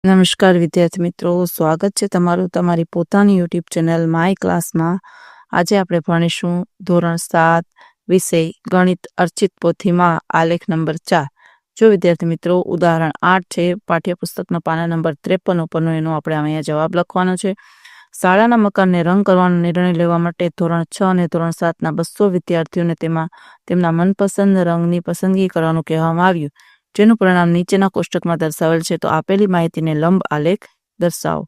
નમસ્કાર વિદ્યાર્થી મિત્રો, સ્વાગત છે તમારું તમારી પોતાની યુટ્યુબ ચેનલ માય ક્લાસમાં। આજે આપણે ભણીશું ધોરણ 7 વિષય ગણિત અર્ચિત પોથીમાં આલેખ નંબર 4। જો વિદ્યાર્થી મિત્રો ઉદાહરણ 8 છે પાઠ્યપુસ્તકના પાના નંબર 53 ઉપરનો એનો આપણે અહીંયા જવાબ લખવાનો છે। શાળાના મકાનને રંગ કરવાનો નિર્ણય લેવા માટે ધોરણ 6 અને ધોરણ 7ના 200 વિદ્યાર્થીઓને તેમના મનપસંદ રંગની પસંદગી કરવાનું કહેવામાં આવ્યું, જેનું પરિણામ નીચેના કોષ્ટકમાં દર્શાવેલ છે। તો આપેલી માહિતીને લંબ આલેખ દર્શાવો।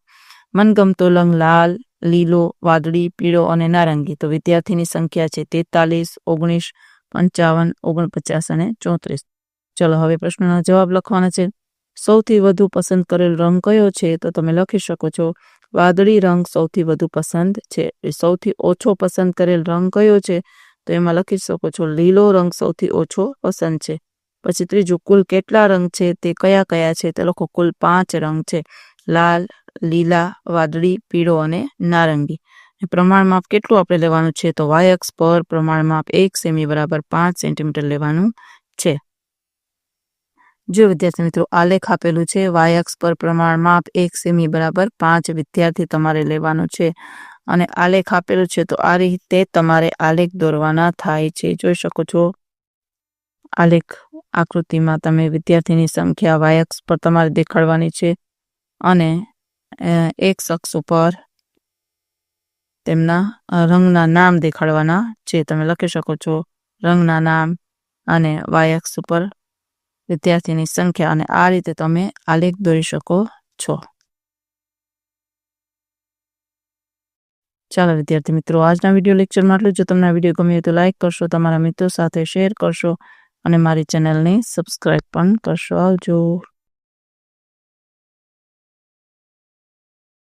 મનગમતો રંગ લાલ, લીલો, વાદળી, પીળો અને નારંગી। તો વિદ્યાર્થીની સંખ્યા છે 43, 19, 55, 49 અને 34। ચલો હવે પ્રશ્નનો જવાબ લખવાના છે। સૌથી વધુ પસંદ કરેલ રંગ કયો છે? તો તમે લખી શકો છો વાદળી રંગ સૌથી વધુ પસંદ છે। સૌથી ઓછો પસંદ કરેલ રંગ કયો છે? તો એમાં લખી શકો છો લીલો રંગ સૌથી ઓછો પસંદ છે। પછી ત્રીજું, કુલ કેટલા રંગ છે તે કયા કયા છે? તો લખો કુલ 5 રંગ છે, લાલ, લીલા, વાદળી, પીળો અને નારંગી। પ્રમાણ માપ કેટલું આપણે લેવાનું છે? તો y અક્ષ પર પ્રમાણ માપ 1 સેમી બરાબર 5 સેન્ટીમીટર લેવાનું છે। જો વિદ્યાર્થી મિત્રો આલેખ આપેલું છે, y અક્ષ પર પ્રમાણ માપ 1 સેમી બરાબર 5 વિદ્યાર્થી તમારે લેવાનું છે અને આલેખ આપેલું છે, તો આ રીતે તમારે આલેખ દોરવાના થાય છે। જોઈ શકો છો આલેખ આકૃતિમાં તમે વિદ્યાર્થીની સંખ્યા y અક્ષ પર તમારે દેખાડવાની છે અને x અક્ષ ઉપર તેમના રંગના નામ દેખાડવાના છે। તમે લખી શકો છો રંગના નામ અને y અક્ષ ઉપર વિદ્યાર્થીની સંખ્યા, અને આ રીતે તમે આલેખ દોરી શકો છો। ચાલો વિદ્યાર્થી મિત્રો, આજના વિડીયો લેક્ચરમાં આટલું। જો તમને આ વિડીયો ગમ્યો તો લાઈક કરશો, તમારા મિત્રો સાથે શેર કરશો અને મારી ચેનલને સબસ્ક્રાઈબ પણ કરશો। આવજો।